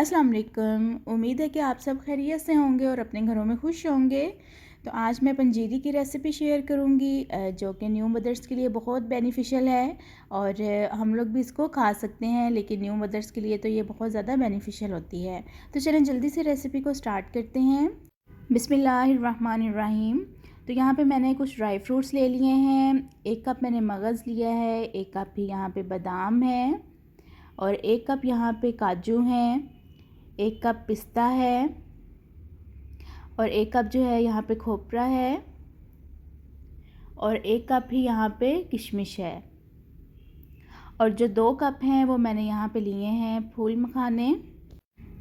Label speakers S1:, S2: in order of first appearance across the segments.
S1: अस्सलाम वालेकुम। उम्मीद है कि आप सब खैरियत से होंगे और अपने घरों में खुश होंगे। तो आज मैं पंजीरी की रेसिपी शेयर करूंगी जो कि न्यू मदर्स के लिए बहुत बेनिफिशियल है और हम लोग भी इसको खा सकते हैं, लेकिन न्यू मदर्स के लिए तो ये बहुत ज़्यादा बेनिफिशियल होती है। तो चलें जल्दी से रेसिपी को स्टार्ट करते हैं। बिस्मिल्लाहिर्रहमानिर्रहीम। तो यहाँ पे मैंने कुछ ड्राई फ्रूट्स ले लिए हैं। 1 कप मैंने मगज़ लिया है, 1 कप ही यहाँ पे बादाम है और 1 कप यहाँ पे काजू हैं, 1 कप पिस्ता है और 1 कप जो है यहाँ पे खोपरा है और 1 कप ही यहाँ पे किशमिश है। और जो 2 कप हैं वो मैंने यहाँ पे लिए हैं फूल मखाने।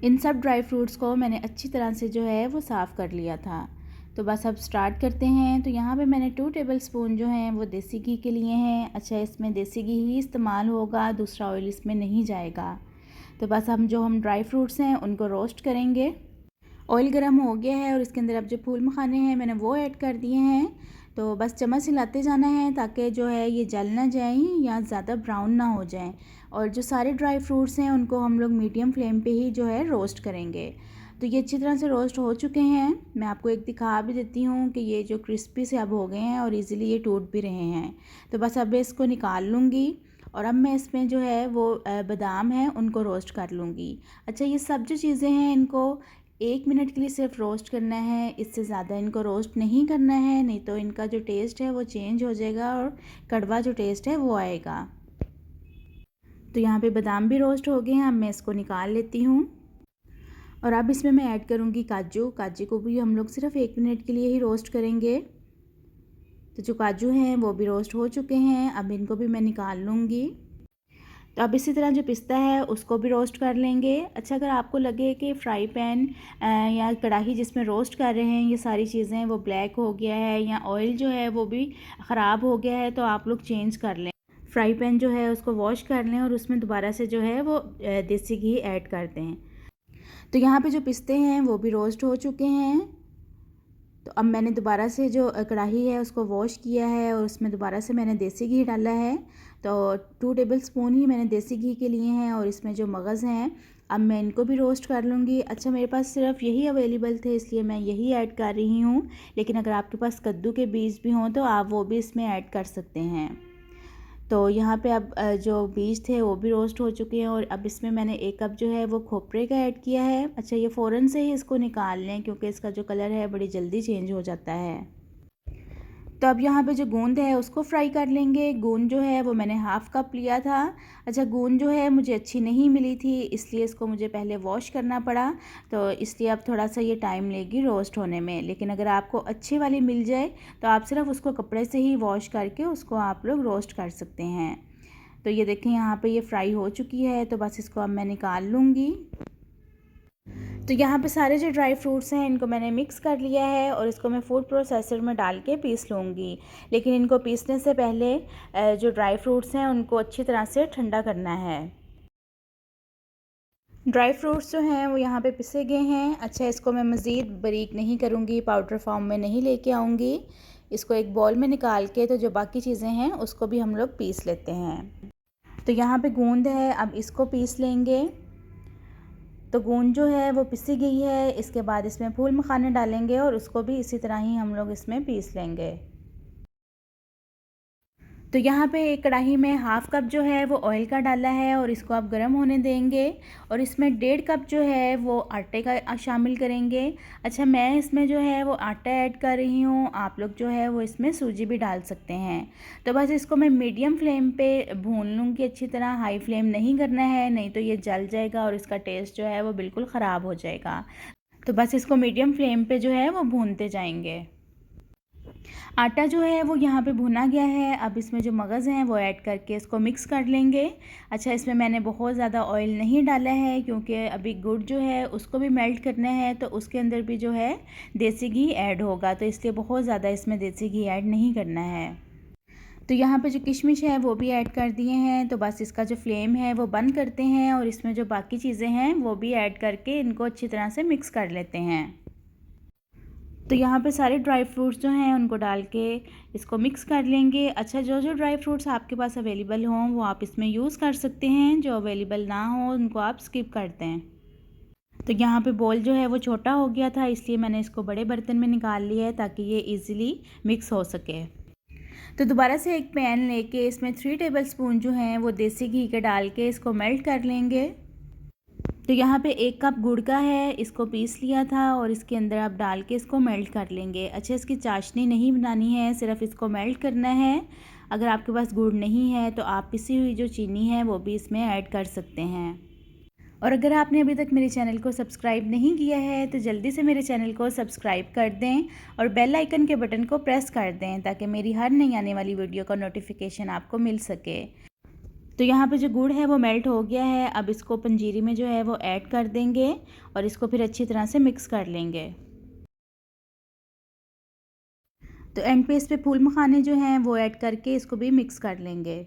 S1: इन सब ड्राई फ्रूट्स को मैंने अच्छी तरह से जो है वो साफ़ कर लिया था। तो बस अब स्टार्ट करते हैं। तो यहाँ पे मैंने 2 टेबलस्पून जो हैं वो देसी घी के लिए हैं। अच्छा, इसमें देसी घी ही इस्तेमाल होगा, दूसरा ऑयल इसमें नहीं जाएगा। तो बस हम ड्राई फ्रूट्स हैं उनको रोस्ट करेंगे। ऑयल गर्म हो गया है और इसके अंदर अब जो फूल मखाने हैं मैंने वो ऐड कर दिए हैं। तो बस चम्मच हिलाते जाना है ताकि जो है ये जल ना जाए या ज़्यादा ब्राउन ना हो जाए। और जो सारे ड्राई फ्रूट्स हैं उनको हम लोग मीडियम फ्लेम पे ही जो है रोस्ट करेंगे। तो ये अच्छी तरह से रोस्ट हो चुके हैं। मैं आपको एक दिखा भी देती हूँ कि ये जो क्रिस्पी से अब हो गए हैं और इजीली ये टूट भी रहे हैं। तो बस अब इसको निकाल लूँगी और अब मैं इसमें जो है वो बादाम है उनको रोस्ट कर लूँगी। अच्छा, ये सब जो चीज़ें हैं इनको 1 मिनट के लिए सिर्फ रोस्ट करना है, इससे ज़्यादा इनको रोस्ट नहीं करना है, नहीं तो इनका जो टेस्ट है वो चेंज हो जाएगा और कड़वा जो टेस्ट है वो आएगा। तो यहाँ पे बादाम भी रोस्ट हो गए हैं, अब मैं इसको निकाल लेती हूँ। और अब इसमें मैं ऐड करूँगी काजू। काजू को भी हम लोग सिर्फ 1 मिनट के लिए ही रोस्ट करेंगे। तो जो काजू हैं वो भी रोस्ट हो चुके हैं, अब इनको भी मैं निकाल लूँगी। तो अब इसी तरह जो पिस्ता है उसको भी रोस्ट कर लेंगे। अच्छा, अगर आपको लगे कि फ्राई पैन या कढ़ाई जिसमें रोस्ट कर रहे हैं ये सारी चीज़ें वो ब्लैक हो गया है या ऑयल जो है वो भी ख़राब हो गया है, तो आप लोग चेंज कर लें। फ्राई पैन जो है उसको वॉश कर लें और उसमें दोबारा से जो है वो देसी घी ऐड कर दें। तो यहाँ पे जो पिस्ते हैं वो भी रोस्ट हो चुके हैं। तो अब मैंने दोबारा से जो कढ़ाई है उसको वॉश किया है और उसमें दोबारा से मैंने देसी घी डाला है। तो 2 टेबलस्पून ही मैंने देसी घी के लिए हैं और इसमें जो मगज़ हैं अब मैं इनको भी रोस्ट कर लूँगी। अच्छा, मेरे पास सिर्फ यही अवेलेबल थे इसलिए मैं यही ऐड कर रही हूँ, लेकिन अगर आपके पास कद्दू के बीज भी हों तो आप वो भी इसमें ऐड कर सकते हैं। तो यहाँ पे अब जो बीज थे वो भी रोस्ट हो चुके हैं और अब इसमें मैंने 1 कप जो है वो खोपरे का ऐड किया है। अच्छा, ये फ़ौरन से ही इसको निकाल लें क्योंकि इसका जो कलर है बड़ी जल्दी चेंज हो जाता है। तो अब यहाँ पे जो गूंद है उसको फ्राई कर लेंगे। गूंद जो है वो मैंने 1/2 कप लिया था। अच्छा, गूंद जो है मुझे अच्छी नहीं मिली थी इसलिए इसको मुझे पहले वॉश करना पड़ा, तो इसलिए अब थोड़ा सा ये टाइम लेगी रोस्ट होने में। लेकिन अगर आपको अच्छी वाली मिल जाए तो आप सिर्फ उसको कपड़े से ही वॉश करके उसको आप लोग रोस्ट कर सकते हैं। तो ये देखें यहाँ पे ये फ्राई हो चुकी है, तो बस इसको अब मैं निकाल लूँगी। तो यहाँ पे सारे जो ड्राई फ्रूट्स हैं इनको मैंने मिक्स कर लिया है और इसको मैं फूड प्रोसेसर में डाल के पीस लूँगी। लेकिन इनको पीसने से पहले जो ड्राई फ्रूट्स हैं उनको अच्छी तरह से ठंडा करना है। ड्राई फ्रूट्स जो हैं वो यहाँ पे पिसे गए हैं। अच्छा, इसको मैं मज़ीद बारीक नहीं करूँगी, पाउडर फॉर्म में नहीं लेके आऊँगी। इसको एक बॉल में निकाल के तो जो बाकी चीज़ें हैं उसको भी हम लोग पीस लेते हैं। तो यहाँ पे गूंद है, अब इसको पीस लेंगे। तो गूंद जो है वो पिसी गई है। इसके बाद इसमें फूल मखाने डालेंगे और उसको भी इसी तरह ही हम लोग इसमें पीस लेंगे। तो यहाँ पे एक कढ़ाई में 1/2 कप जो है वो ऑयल का डाला है और इसको आप गर्म होने देंगे और इसमें 1.5 कप जो है वो आटे का शामिल करेंगे। अच्छा, मैं इसमें जो है वो आटा ऐड कर रही हूँ, आप लोग जो है वो इसमें सूजी भी डाल सकते हैं। तो बस इसको मैं मीडियम फ्लेम पे भून लूँगी अच्छी तरह, हाई फ्लेम नहीं करना है, नहीं तो ये जल जाएगा और इसका टेस्ट जो है वो बिल्कुल ख़राब हो जाएगा। तो बस इसको मीडियम फ्लेम पे जो है वो भूनते जाएंगे। आटा जो है वो यहाँ पे भुना गया है। अब इसमें जो मगज़ हैं वो ऐड करके इसको मिक्स कर लेंगे। अच्छा, इसमें मैंने बहुत ज़्यादा ऑयल नहीं डाला है क्योंकि अभी गुड़ जो है उसको भी मेल्ट करना है, तो उसके अंदर भी जो है देसी घी ऐड होगा, तो इसलिए बहुत ज़्यादा इसमें देसी घी ऐड नहीं करना है। तो यहाँ पे जो किशमिश है वो भी ऐड कर दिए हैं। तो बस इसका जो फ्लेम है वो बंद करते हैं और इसमें जो बाकी चीज़ें हैं वो भी ऐड करके इनको अच्छी तरह से मिक्स कर लेते हैं। तो यहाँ पे सारे ड्राई फ्रूट्स जो हैं उनको डाल के इसको मिक्स कर लेंगे। अच्छा, जो जो ड्राई फ्रूट्स आपके पास अवेलेबल हों वो आप इसमें यूज़ कर सकते हैं, जो अवेलेबल ना हो उनको आप स्किप कर दें। तो यहाँ पे बॉल जो है वो छोटा हो गया था, इसलिए मैंने इसको बड़े बर्तन में निकाल लिया है ताकि ये इजीली मिक्स हो सके। तो दोबारा से एक पैन लेके इसमें 3 टेबलस्पून जो हैं वो देसी घी के डाल के इसको मेल्ट कर लेंगे। तो यहाँ पे 1 कप गुड़ का है, इसको पीस लिया था और इसके अंदर आप डाल के इसको मेल्ट कर लेंगे। अच्छा, इसकी चाशनी नहीं बनानी है, सिर्फ इसको मेल्ट करना है। अगर आपके पास गुड़ नहीं है तो आप पिसी हुई जो चीनी है वो भी इसमें ऐड कर सकते हैं। और अगर आपने अभी तक मेरे चैनल को सब्सक्राइब नहीं किया है तो जल्दी से मेरे चैनल को सब्सक्राइब कर दें और बेल आइकन के बटन को प्रेस कर दें ताकि मेरी हर नई आने वाली वीडियो का नोटिफिकेशन आपको मिल सके। तो यहाँ पे जो गुड़ है वो मेल्ट हो गया है। अब इसको पंजीरी में जो है वो ऐड कर देंगे और इसको फिर अच्छी तरह से मिक्स कर लेंगे। तो एंड पे इस पे फूल मखाने जो हैं वो ऐड करके इसको भी मिक्स कर लेंगे।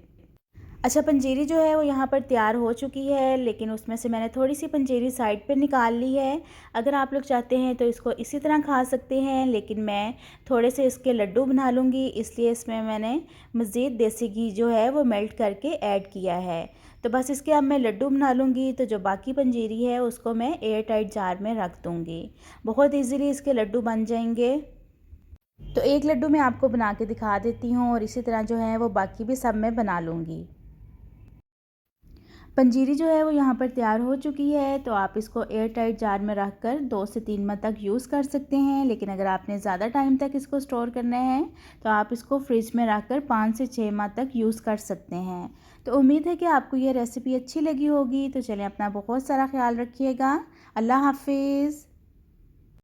S1: अच्छा, पंजीरी जो है वो यहाँ पर तैयार हो चुकी है, लेकिन उसमें से मैंने थोड़ी सी पंजीरी साइड पे निकाल ली है। अगर आप लोग चाहते हैं तो इसको इसी तरह खा सकते हैं, लेकिन मैं थोड़े से इसके लड्डू बना लूँगी, इसलिए इसमें मैंने मज़ीद देसी घी जो है वो मेल्ट करके ऐड किया है। तो बस इसके अब मैं लड्डू बना लूँगी, तो जो बाकी पंजीरी है उसको मैं एयर टाइट जार में रख दूँगी। बहुत ईज़िली इसके लड्डू बन जाएंगे। तो एक लड्डू मैं आपको बना के दिखा देती हूँ और इसी तरह जो है वो बाकी भी सब मैं बना लूँगी। पंजीरी जो है वो यहाँ पर तैयार हो चुकी है, तो आप इसको एयर टाइट जार में रख कर 2 से 3 माह तक यूज़ कर सकते हैं। लेकिन अगर आपने ज़्यादा टाइम तक इसको स्टोर करना है तो आप इसको फ्रिज में रख कर 5 से 6 माह तक यूज़ कर सकते हैं। तो उम्मीद है कि आपको ये रेसिपी अच्छी लगी होगी। तो चलें, अपना बहुत सारा ख्याल रखिएगा। अल्लाह हाफिज़।